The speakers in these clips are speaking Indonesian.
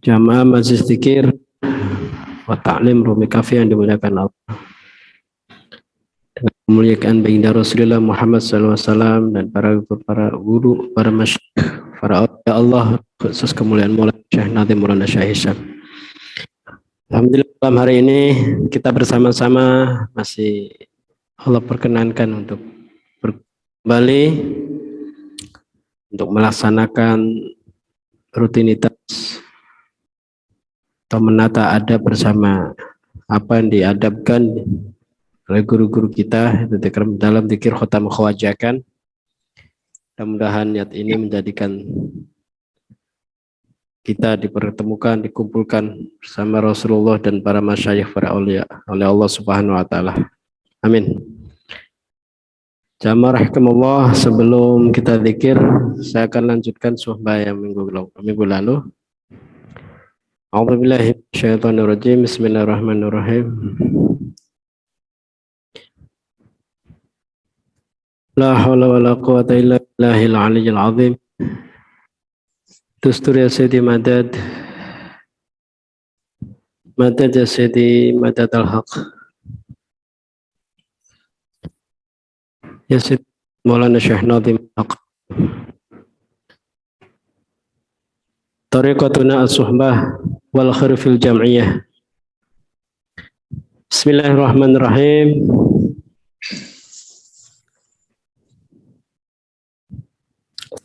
Jamaah Majlis Dzikir wa Ta'lim Rumi Kafi yang dimuliakan Allah. Dengan memuliakan baginda Rasulullah Muhammad SAW dan para guru, para masyayikh, para awliya Allah, khusus kemuliaan Maulana Syekh Nazim Maulana Syekh Hisham. Alhamdulillah malam hari ini kita bersama-sama masih Allah perkenankan untuk kembali untuk melaksanakan rutinitas atau menata adab bersama apa yang diadabkan oleh guru-guru kita dalam dzikir khotam khawajakan. Mudah-mudahan niat ini menjadikan kita dipertemukan, dikumpulkan bersama Rasulullah dan para masyayikh, para aulia oleh Allah Subhanahu wa taala. Amin. Jamaah rahimakumullah, sebelum kita dzikir, saya akan lanjutkan suhbah yang minggu lalu. A'udzubillahi minasyaitonirrajim. Bismillahirrahmanirrahim. La haula wala quwata illa billahil aliyyil azim. Dustur ya Sayyidi madad. Madad ya Sayyidi madad al-haq. Ya Sayyidi Maulana Syekh Nazim al-haq. Tariqatuna as-suhbah wal khair fil jam'iyah. Bismillahirrahmanirrahim.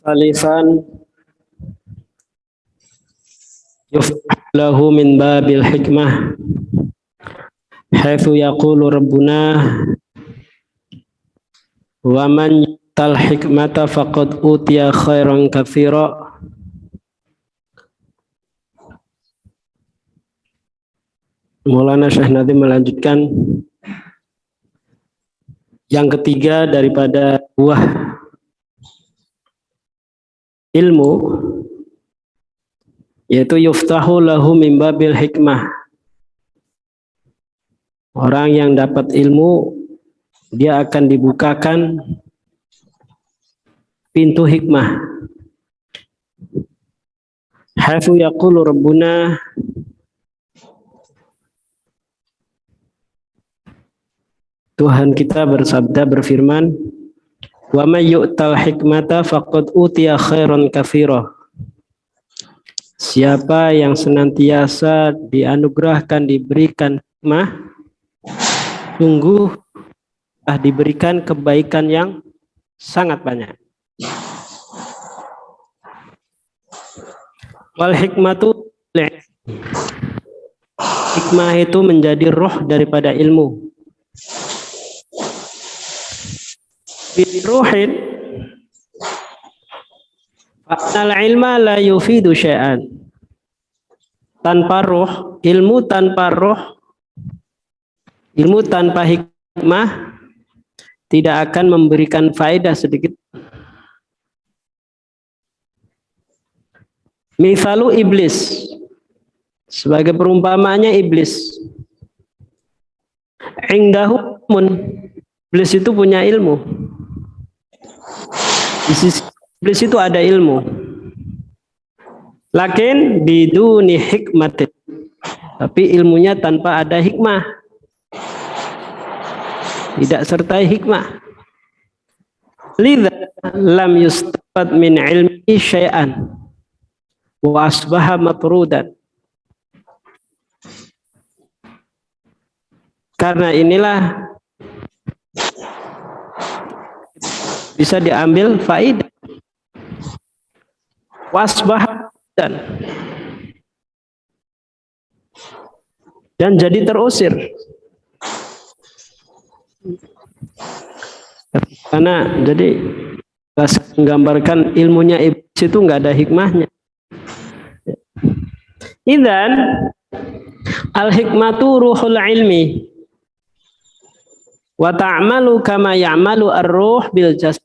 Salisan yuftah lahu min babil hikmah haitsu yaqulu rabbuna wa man yu'tal hikmata faqad utiya khairan katsira. Maulana Syekh Nazim melanjutkan yang ketiga daripada buah ilmu, yaitu yuftahu lahu min babil hikmah. Orang yang dapat ilmu, dia akan dibukakan pintu hikmah. Haitsu yaqulu rabbuna, Tuhan kita bersabda, berfirman, wa may yu'tal hikmata faqad utiya khairan katsira. Siapa yang senantiasa dianugerahkan, diberikan hikmah, sungguh telah diberikan kebaikan yang sangat banyak. Wal hikmatu, hikmah itu menjadi roh daripada ilmu. Biruhin fa'al ilma la yufidu syai'an. Tanpa roh, ilmu tanpa roh, ilmu tanpa hikmah tidak akan memberikan faedah sedikit. Misalu iblis, sebagai perumpamaannya iblis. Indahu mun, iblis itu punya ilmu. Di sisi iblis itu ada ilmu. Lakin biduni hikmatin, tapi ilmunya tanpa ada hikmah. Tidak sertai hikmah. Lidza lam yustafad min ilmi syai'an wa asbaha matrudan. Karena inilah bisa diambil faidah. Wasbah dan jadi terusir. Karena jadi menggambarkan ilmunya iblis itu nggak ada hikmahnya. Idzan al hikmatu ruhul ilmi wa ta'malu kama ya'malu ar-ruh bil jasad.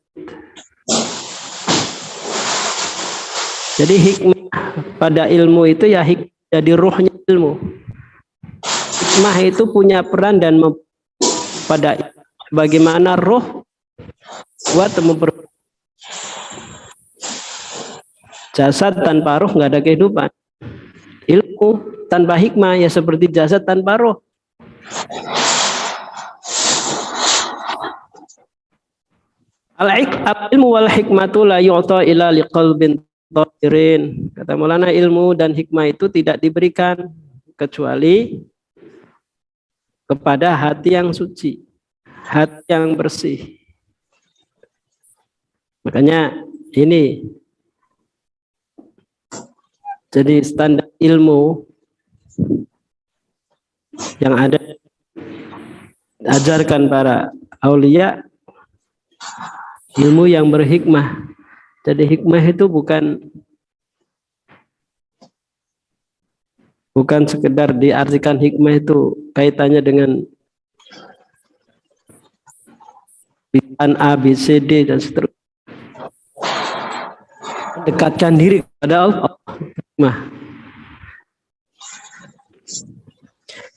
Jadi hikmah pada ilmu itu ya jadi ruhnya ilmu. Hikmah itu punya peran dan pada bagaimana ruh buat jasad tanpa ruh nggak ada kehidupan. Ilmu tanpa hikmah ya seperti jasad tanpa roh. Al-ilmu wal hikmatu la yu'ta ila liqalbin tahirin. Kata Maulana, ilmu dan hikmah itu tidak diberikan kecuali kepada hati yang suci, hati yang bersih. Makanya ini jadi standar ilmu yang ada ajarkan para aulia, ilmu yang berhikmah. Jadi hikmah itu bukan sekedar diartikan hikmah itu kaitannya dengan bacaan A, B, C, D dan seterusnya. Dekatkan diri kepada Allah. Hikmah.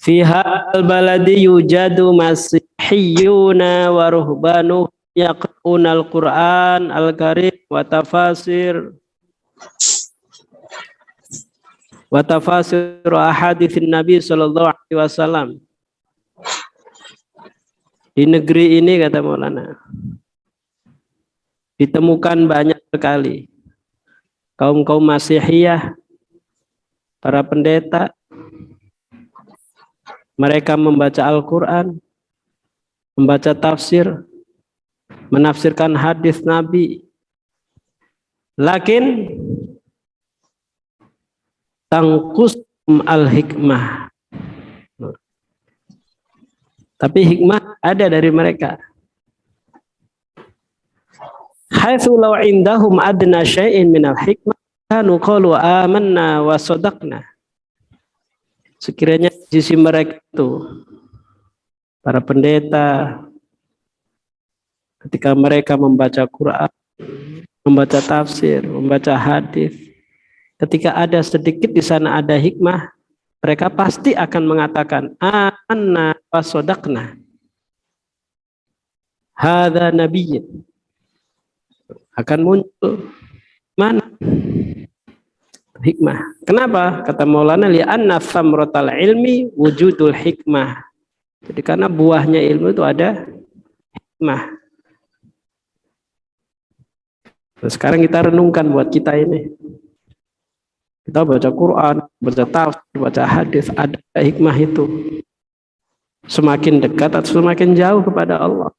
Fi hal baladi yujadu masihiyuna wa ruhbanu yaqra'una al-Qur'an al-Karim wa tafasir ahaditsin Nabi sallallahu alaihi wasallam. Di negeri ini, kata Maulana, ditemukan banyak sekali kaum-kaum Masihiyah, para pendeta, mereka membaca Al-Quran, membaca tafsir, menafsirkan hadis Nabi. Lakin tangkus al-hikmah. Tapi hikmah ada dari mereka. Haitsu law indahum adna syai'in minal hikmah kanu qalu amanna wa sadaqna. Sekiranya di sisi mereka itu para pendeta, ketika mereka membaca Quran, membaca tafsir, membaca hadis, ketika ada sedikit di sana ada hikmah, mereka pasti akan mengatakan amanna wa sadaqna. Hadza nabiyyun. Akan muncul mana hikmah. Kenapa? Kata Maulana, li'anna thamratal ilmi wujudul hikmah. Jadi karena buahnya ilmu itu ada hikmah. Nah, sekarang kita renungkan buat kita ini. Kita baca Quran, baca tafsir, baca hadis, ada hikmah itu. Semakin dekat atau semakin jauh kepada Allah.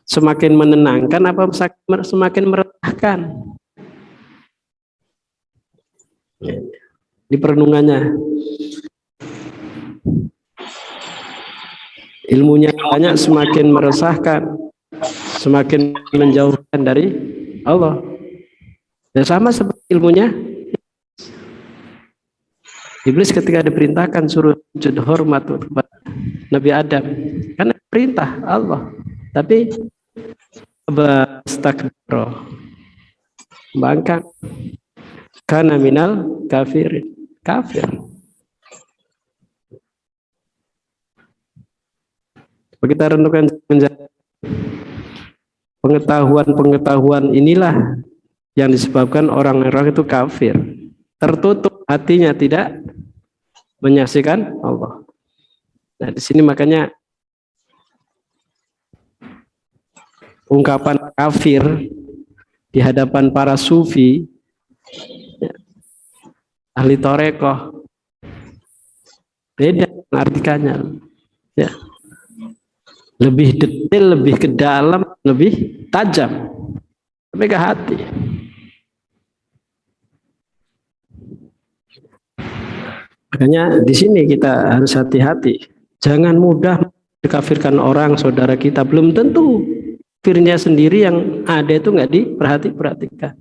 Semakin menenangkan apa semakin meresahkan. Di perenungannya. Ilmunya banyak semakin meresahkan, semakin menjauhkan dari Allah. Dan sama seperti ilmunya Iblis ketika diperintahkan suruh sujud hormat kepada Nabi Adam, karena perintah Allah, tapi bastakbara, bangkang, kana minal kafir. Kita renungkan pengetahuan inilah yang disebabkan orang-orang itu kafir, tertutup hatinya, tidak menyaksikan Allah. Nah, di sini makanya ungkapan kafir di hadapan para sufi, ahli torekoh, beda artikannya, ya. Lebih detail, lebih ke dalam, lebih tajam, sampai ke hati. Makanya di sini kita harus hati-hati. Jangan mudah dikafirkan orang saudara kita. Belum tentu kafirnya sendiri yang ada itu nggak diperhatikan.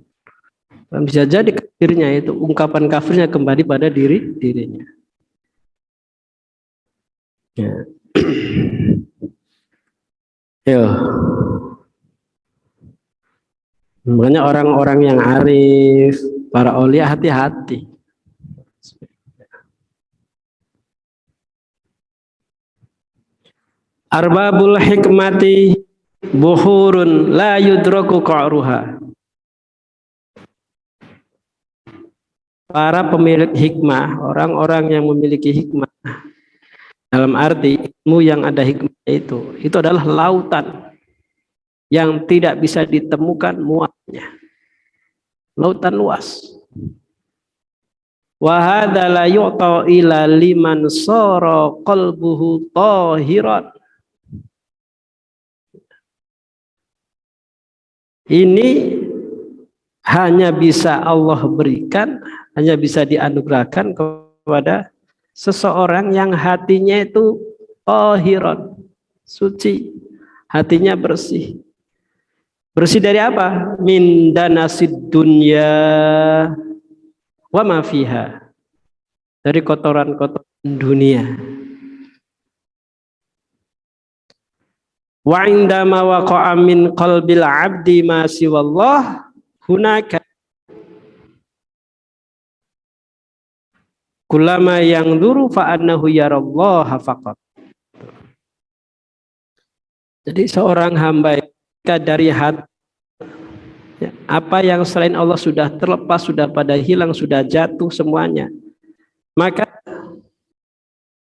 Bisa jadi kafirnya itu, ungkapan kafirnya kembali pada dirinya. Ya. Yo. Makanya orang-orang yang arif, para aulia, hati-hati. Arbabul hikmati buhurun la yudraku qa'ruha. para pemilik hikmah, orang-orang yang memiliki hikmah, dalam arti ilmu yang ada hikmah itu adalah lautan yang tidak bisa ditemukan muatnya, lautan luas. Wa hadza la yu'ta ila liman sara qalbuhu tahiran. Ini hanya bisa Allah berikan, hanya bisa dianugerahkan kepada seseorang yang hatinya itu tahiran, suci, hatinya bersih. Bersih dari apa? Min danasid dunya wa ma fiha. Dari kotoran-kotoran dunia. Wa indama waqa'a min qalbil 'abdi ma siwallah hunaka kullama yanzuru fa annahu yarallaha faqat. Jadi seorang hamba dari hati, apa yang selain Allah sudah terlepas, sudah pada hilang, sudah jatuh semuanya, maka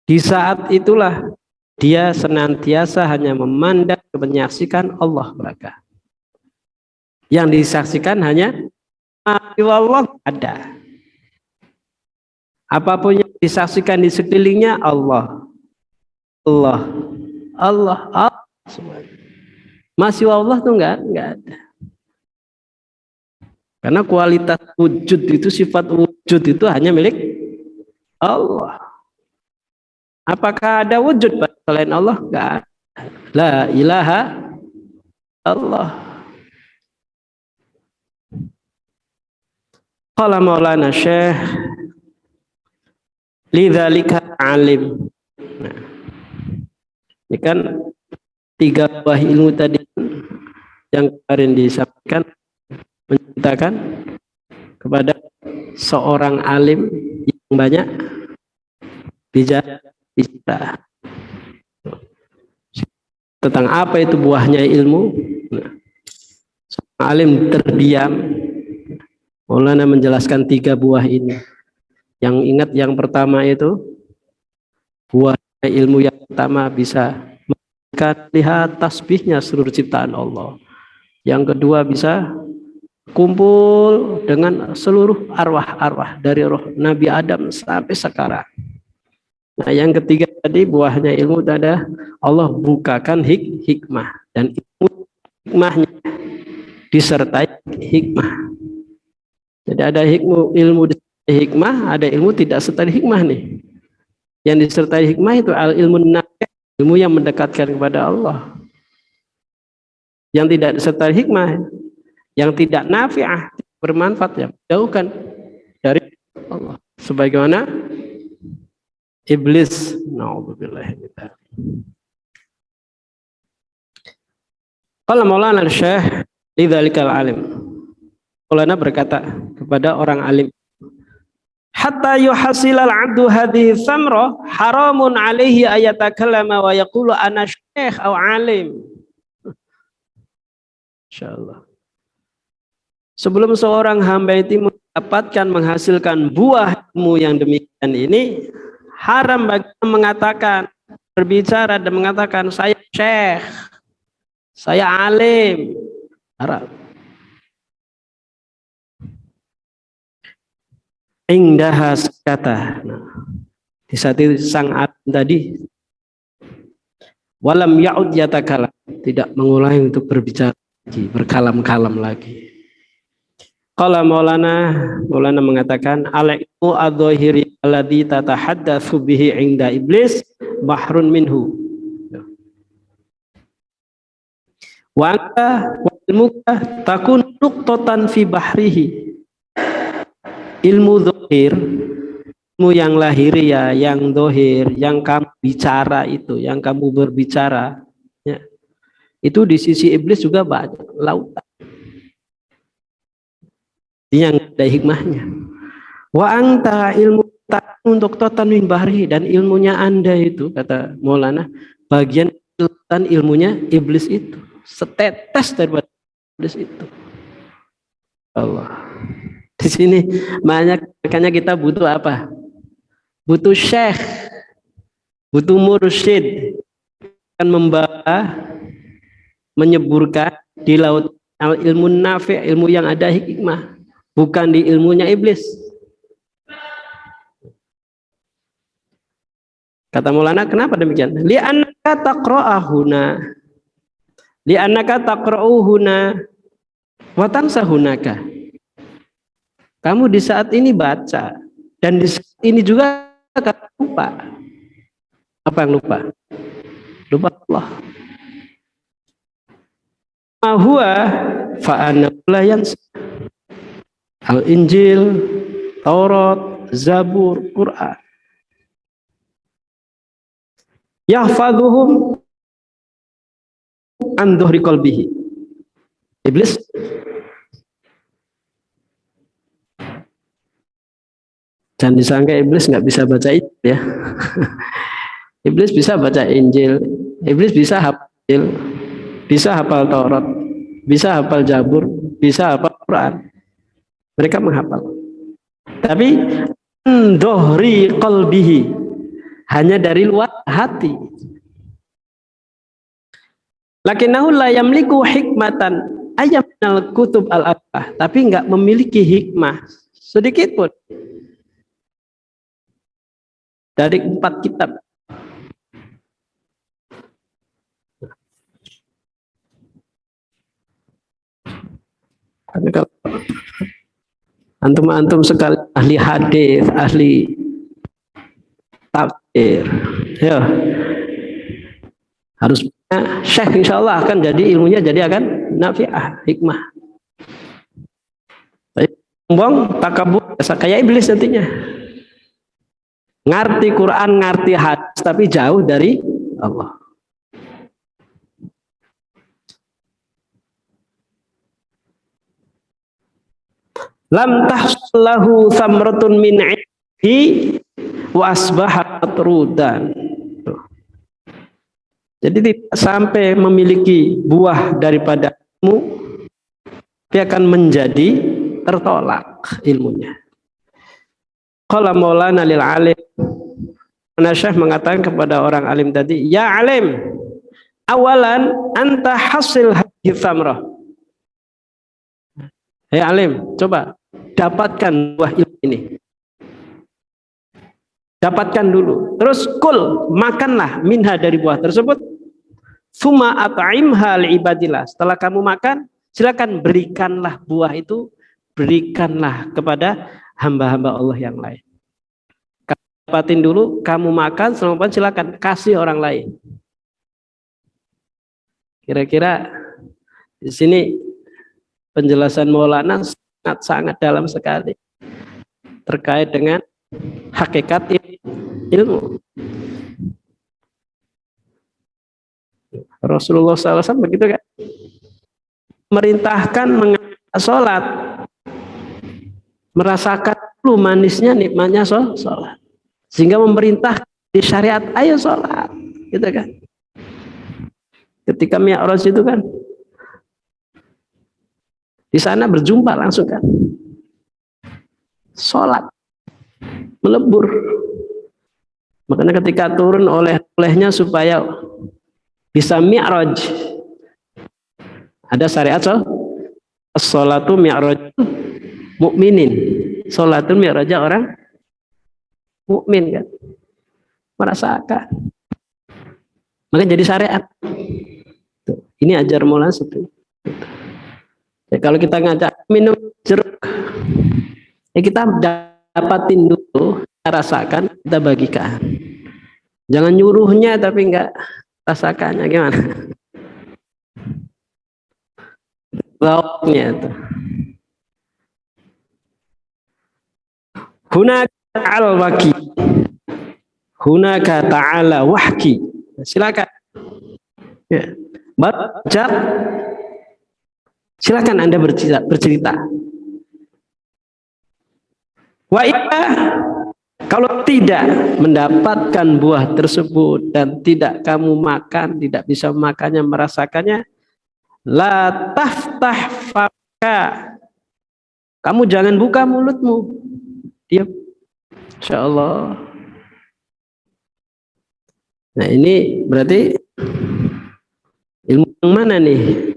di saat itulah dia senantiasa hanya memandang, menyaksikan Allah belaka. Yang disaksikan hanya Allah ada. Apapun yang disaksikan di sekelilingnya Allah, Allah, Allah, Allah. Masih Allah tuh enggak ada. Karena kualitas wujud itu, sifat wujud itu hanya milik Allah. Apakah ada wujud selain Allah? Enggak ada. La ilaha Allah. Qala Maulana Syekh lidzalika alim. Nah, ini kan 3 buah ilmu tadi yang kemarin disampaikan, menceritakan kepada seorang alim yang banyak bicara tentang apa itu buahnya ilmu. Seorang alim terdiam. Maulana menjelaskan 3 buah ini. Yang ingat yang pertama itu buah ilmu yang pertama bisa lihat tasbihnya seluruh ciptaan Allah. Yang kedua bisa kumpul dengan seluruh arwah-arwah dari roh Nabi Adam sampai sekarang. Nah, yang ketiga tadi buahnya ilmu ada Allah bukakan hikmah, dan hikmahnya disertai hikmah. Jadi ada ilmu disertai hikmah, ada ilmu tidak sertai hikmah nih. Yang disertai hikmah itu ilmu nafi', ilmu yang mendekatkan kepada Allah. Yang tidak disertai hikmah, yang tidak nafi'ah, bermanfaat, yang jauhkan dari Allah. Sebagaimana iblis. Na'udzubillah. Qala Maulana Syekh lidzalikal alim. Maulana berkata kepada orang alim, hatta yuhasilal 'abdu hadhihi thamra haramun 'alaihi ayatakallama wa yaqulu ana syekh aw alim. Insyaallah. Sebelum seorang hamba itu mendapatkan, menghasilkan buah ilmu yang demikian ini, haram baginya mengatakan, berbicara dan mengatakan saya syekh, saya alim. Haram. Indaha kata. Nah, di saat itu sang alim tadi walam ya'ud yatakalam, tidak mengulangi untuk berbicara lagi, berkalam-kalam lagi. Qala Maulana mengatakan al-ilmu adh-dhahiri alladhi tatahaddatsu bihi 'inda iblis bahrun minhu. Wa anta wa ilmuka takun nuqtatan fi bahrihi. Ilmu zahir, ilmu yang lahiriah, yang dohir, yang kamu bicara itu, yang kamu berbicara, ya, itu di sisi iblis juga banyak lautan yang ada hikmahnya. Wa anta ilmu untuk totan min bahri, dan ilmunya anda itu, kata Maulana, bagian lautan ilmunya iblis itu, setetes daripada iblis itu. Allah. Di sini makanya kita butuh apa? Butuh syekh, butuh mursyid, akan membawa, menyeburkan di laut ilmu nafi', ilmu yang ada hikmah, bukan di ilmunya iblis. Kata Maulana, kenapa demikian? Li'annaka taqra'ahuna, li'annaka taqra'uhuna wa tansahunaka. Kamu di saat ini baca, dan di saat ini juga kamu lupa. Apa yang lupa? Lupa Allah. Huwa fa'ana la yansa. Al-Injil, Taurat, Zabur, Quran. Yahfaduhum an dhuhri qalbihi. Iblis jangan disangka iblis nggak bisa baca itu ya. Iblis bisa baca Injil, iblis bisa hafal Injil, bisa hafal Taurat, bisa hafal Zabur, bisa hafal Quran. Mereka menghafal. Tapi dhuhri qalbihi, hanya dari luar hati. Lakinnahu la yamliku hikmatan ayyamnal kutub al-abah, tapi enggak memiliki hikmah sedikit pun dari 4 kitab. Kalau antum sekali ahli hadis, ahli tafsir, ya harus syekh, insya Allah akan jadi ilmunya jadi akan nafi'ah, hikmah. Sombong, takabur, kayak iblis nantinya. Ngerti Quran, ngerti hadis, tapi jauh dari Allah. Lam tahsallahu thamratun min 'ilmihi wa asbaha matrudan. Jadi tidak sampai memiliki buah daripada ilmu, dia akan menjadi tertolak ilmunya. Qala Maulana lil alim, Syekh mengatakan kepada orang alim tadi, ya alim, awalan anta hasil hadhihi thamrah. Ya alim, coba dapatkan buah ilmu ini. Dapatkan dulu. Terus kul, makanlah minha dari buah tersebut. Suma at'imha li'ibadillah. Setelah kamu makan, silakan berikanlah buah itu, berikanlah kepada hamba-hamba Allah yang lain. Kamu dapatin dulu, kamu makan, selanjutnya silakan kasih orang lain. Kira-kira di sini penjelasan Maulana sangat dalam sekali terkait dengan hakikat ilmu. Rasulullah SAW begitu kan, merintahkan mengajar sholat, merasakan dulu manisnya, nikmatnya sholat, sehingga memerintah di syariat, ayo sholat, gitu kan. Ketika Mi'raj itu kan, di sana berjumpa langsung kan, sholat, melebur. Makanya ketika turun olehnya supaya bisa Mi'raj, ada syariat sholatu Mi'raj mukminin, sholatul Mi'raj orang mukmin kan, merasakan, makanya jadi syariat. Ini ajar Maulana seperti itu. Ya, kalau kita ngajak minum jeruk, ya kita dapatin dulu, kita rasakan, kita bagikan. Jangan nyuruhnya tapi enggak rasakannya, gimana? Lauknya itu. Hunaka al-waki, hunaka ta'ala wahki. Silakan. Ya. Baca, silakan Anda bercerita. Wa illa, kalau tidak mendapatkan buah tersebut dan tidak kamu makan, tidak bisa makannya, merasakannya, la taftah faka Kamu jangan buka mulutmu. Diam. Insya Allah. Nah ini berarti ilmu yang mana nih?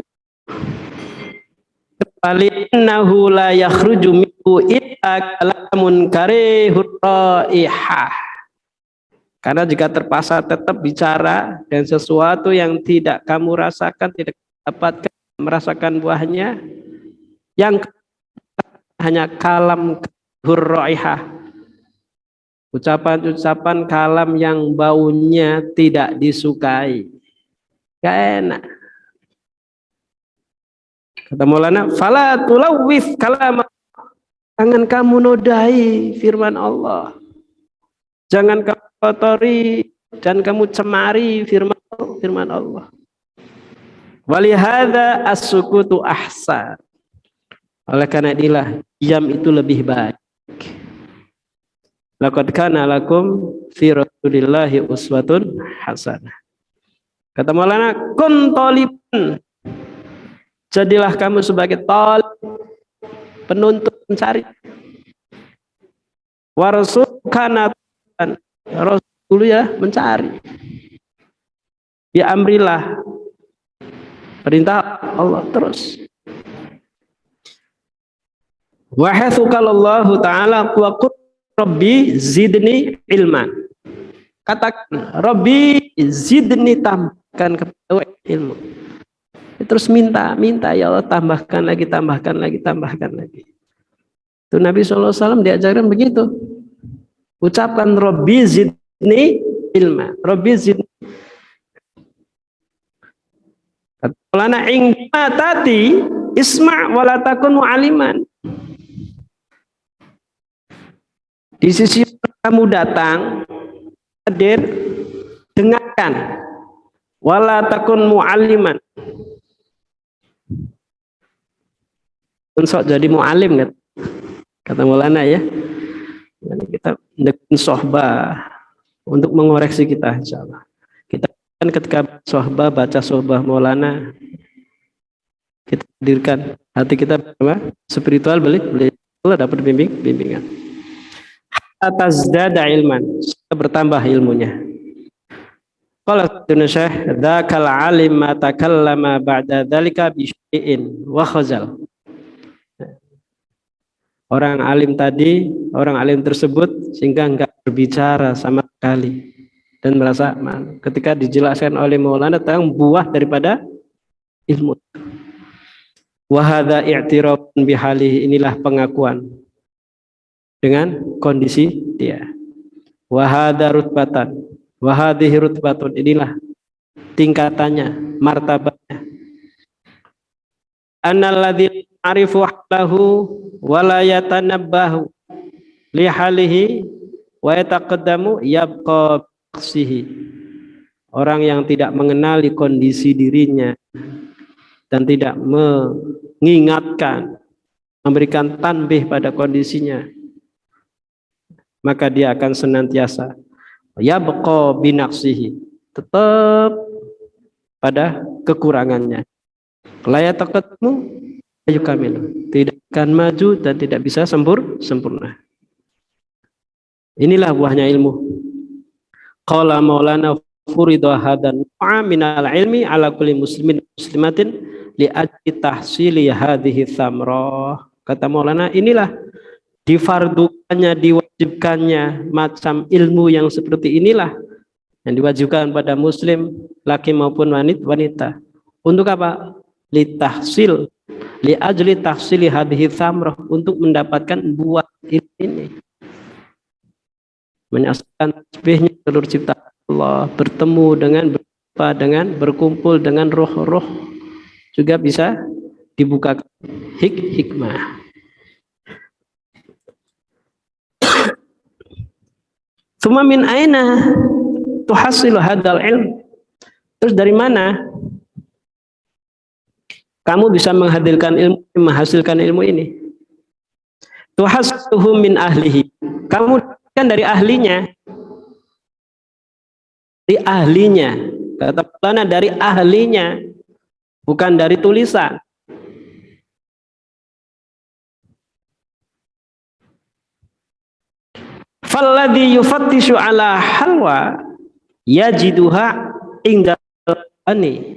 Falinnahu la yakhruju minhu illa kalamun karihur raihah. Karena jika terpaksa tetap bicara dan sesuatu yang tidak kamu rasakan, tidak dapat merasakan buahnya, yang hanya kalam hurraihah, ucapan-ucapan kalam yang baunya tidak disukai, gak enak. Kata Maulana, fala tulawwif kalam, jangan kamu nodai firman Allah, jangan kamu kotori dan kamu cemari firman Allah. Walihada as-sukutu ahsan. Oleh karena inilah diam itu lebih baik. Laqad kana lakum fi rasulillahi uswatun hasanah. Kata Maulana, kun taliban, jadilah kamu sebagai talib, penuntut, mencari. Wa rasul kana, rasul ya mencari. Ya amrillah, perintah Allah terus. Wa haitsu qala Allah taala wa qul rabbi zidni ilman. Katakan rabbi zidni, tambahkan kepada ilmu. Terus minta ya Allah, tambahkan lagi, tambahkan lagi, tambahkan lagi. Itu Nabi SAW diajarkan begitu. Ucapkan rabbi zidni ilma, rabbi zidni. Lana ingma tati isma' wala takun mu'aliman. Di sisi kamu datang, hadir, dengarkan, wala takun mu'aliman. Sok jadi mu'alim kan? Kata Maulana ya. Jadi kita mendekati sohbah untuk mengoreksi kita, insyaallah. Kita kan ketika sohbah, baca sohbah Maulana, kita hadirkan hati kita apa? Spiritual, beli Allah dapat bimbingan. Atas dada ilman, bertambah ilmunya. Qala Indonesia, dzakal alim ma takallama ba'da dzalika bi syai'in wa khazal. Orang alim tadi, orang alim tersebut sehingga enggak berbicara sama sekali dan merasa malu ketika dijelaskan oleh Maulana tentang buah daripada ilmu. Wa hadza i'tirafun bihalihi, inilah pengakuan dengan kondisi dia. Wa hadza rutbatan, wa hadhihi rutbatun, inilah tingkatannya, martabatnya. Annalladzi arifu halahu wa la yatanabbahu li halihi wa yataqaddamu yabqa biqsihi. Orang yang tidak mengenali kondisi dirinya dan tidak mengingatkan, memberikan tanbih pada kondisinya, maka dia akan senantiasa yabqa binaqsihi, tetap pada kekurangannya. La yataqaddamu ayukamilu, tidak akan maju dan tidak bisa sempurna. Inilah buahnya ilmu. Qala Maulana furidu hadan minal ilmi ala kulli muslimin muslimatin li ajli tahsili hadhihi thamrah. Kata Maulana, inilah difardukannya, diwajibkannya macam ilmu yang seperti inilah yang diwajibkan pada muslim laki maupun wanita. Untuk apa? Li tahsil, li ajli tahsili hadhihi thamrah, untuk mendapatkan buah ini. Menyaksikan tasbihnya seluruh ciptaan Allah, bertemu dengan berkumpul dengan roh-roh, juga bisa dibuka hikmah. Tsumma min aina tuhasilu hadzal ilm? Terus dari mana kamu bisa menghasilkan ilmu ini? Tuhassuhu min ahlihi. Kamu kan dari ahlinya. Dari ahlinya. Kata Maulana, dari ahlinya, bukan dari tulisan. falladhi yufattishu ala halwa yajiduha inda ani.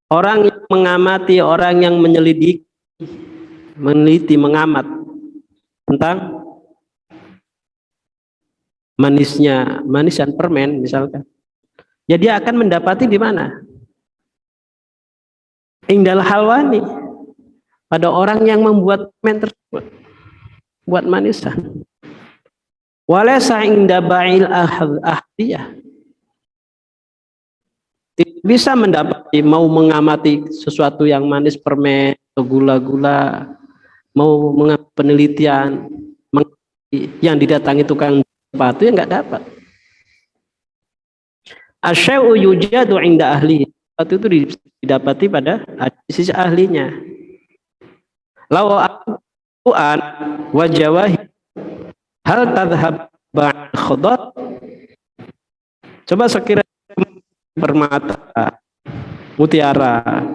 Orang yang mengamati, orang yang menyelidiki, meneliti, mengamat tentang manisan permen misalkan, ya dia akan mendapati di mana? Indal halwani, pada orang yang membuat permen tersebut, buat manisan. Walaysa inda ba'il ahdiyah, tidak bisa mendapati, mau mengamati sesuatu yang manis, permen atau gula-gula, mau mengamati penelitian yang didatangi tukang sepatu, ya nggak dapat. Asyai'u yujadu inda ahli, sepatu itu didapati pada sisi ahlinya. Lawan wajawahi hal tadhhab ba'd khudar. Coba sekiranya permata, mutiara,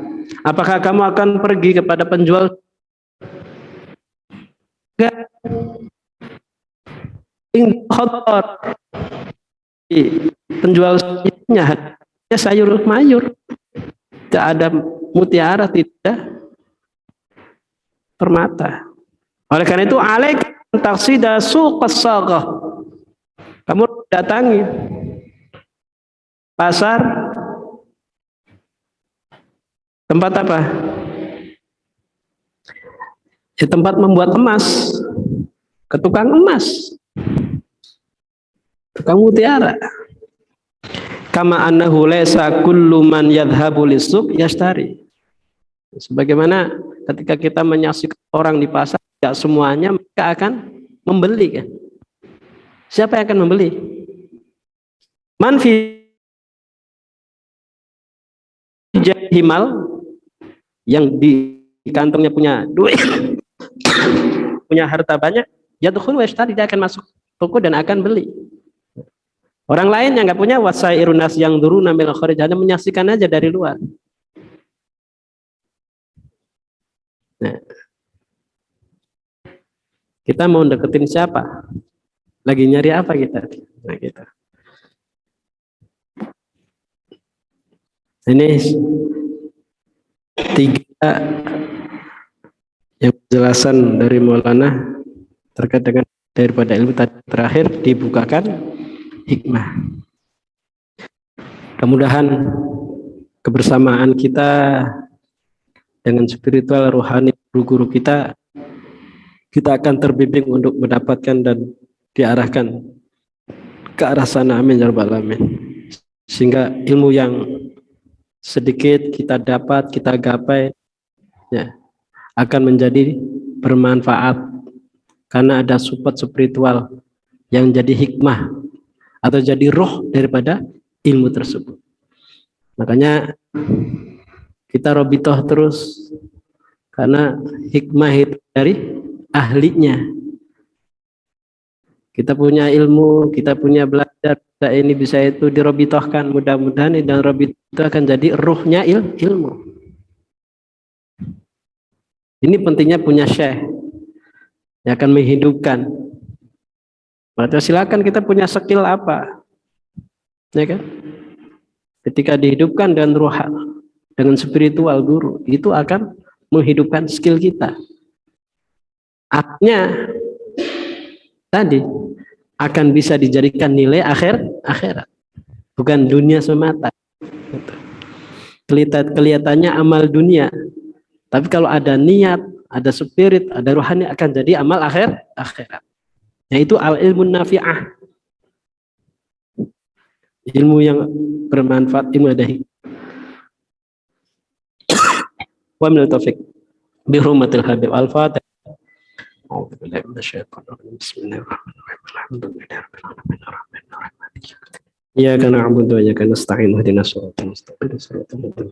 apakah kamu akan pergi kepada penjual? Enggak. Khudar, penjual sayur mayur, tidak ada mutiara, tidak permata. Oleh karena itu, alaik taksida suqas saghah, kamu datangi pasar, tempat apa? Ya, tempat membuat emas, ke tukang emas, tukang mutiara. Kama annahu laysa kullu man yadhhabu lis-suq yashtari. Sebagaimana ketika kita menyaksikan orang di pasar, tidak semuanya mereka akan membeli, kan? Siapa yang akan membeli? Man fi himal, yang di kantongnya punya duit, punya harta banyak, yadkhul wa yashtari, dia akan masuk toko dan akan beli. Orang lain yang nggak punya, wasairun nas yang duruna min kharij, hanya menyaksikan aja dari luar. Nah, kita mau deketin siapa? Lagi nyari apa kita? Nah, kita. Ini 3 yang penjelasan dari Maulana terkait dengan daripada ilmu tadi. Terakhir dibukakan hikmah. Kemudahan kebersamaan kita dengan spiritual rohani guru-guru kita akan terbimbing untuk mendapatkan dan diarahkan ke arah sana, amin ya rabbal alamin. Sehingga ilmu yang sedikit kita dapat, kita gapai, ya, akan menjadi bermanfaat karena ada support spiritual yang jadi hikmah atau jadi roh daripada ilmu tersebut. Makanya kita robitoh terus, karena hikmah itu dari ahlinya. Kita punya ilmu, kita punya belajar, kita ini bisa itu dirobitohkan. Mudah-mudahan dan robitoh itu akan jadi ruhnya ilmu. Ini pentingnya punya syekh yang akan menghidupkan. Maka silakan, kita punya skill apa, ya kan? Ketika dihidupkan dengan ruh, dengan spiritual guru, itu akan menghidupkan skill kita. Artinya tadi akan bisa dijadikan nilai akhirat, bukan dunia semata. Kelihatannya amal dunia, tapi kalau ada niat, ada spirit, ada rohani, akan jadi amal akhirat. Yaitu al-ilmu nafi'ah, ilmu yang bermanfaat, ilmu ada hikmah. Wa min taufiq bi hurmatil habib al-fatih. A'udzu billahi minasyaitonir rajim. Bismillahirrahmanirrahim. Alhamdulillahirabbil alamin. Iyyaka na'budu wa iyyaka nasta'in. Ihdinas siratal mustaqim.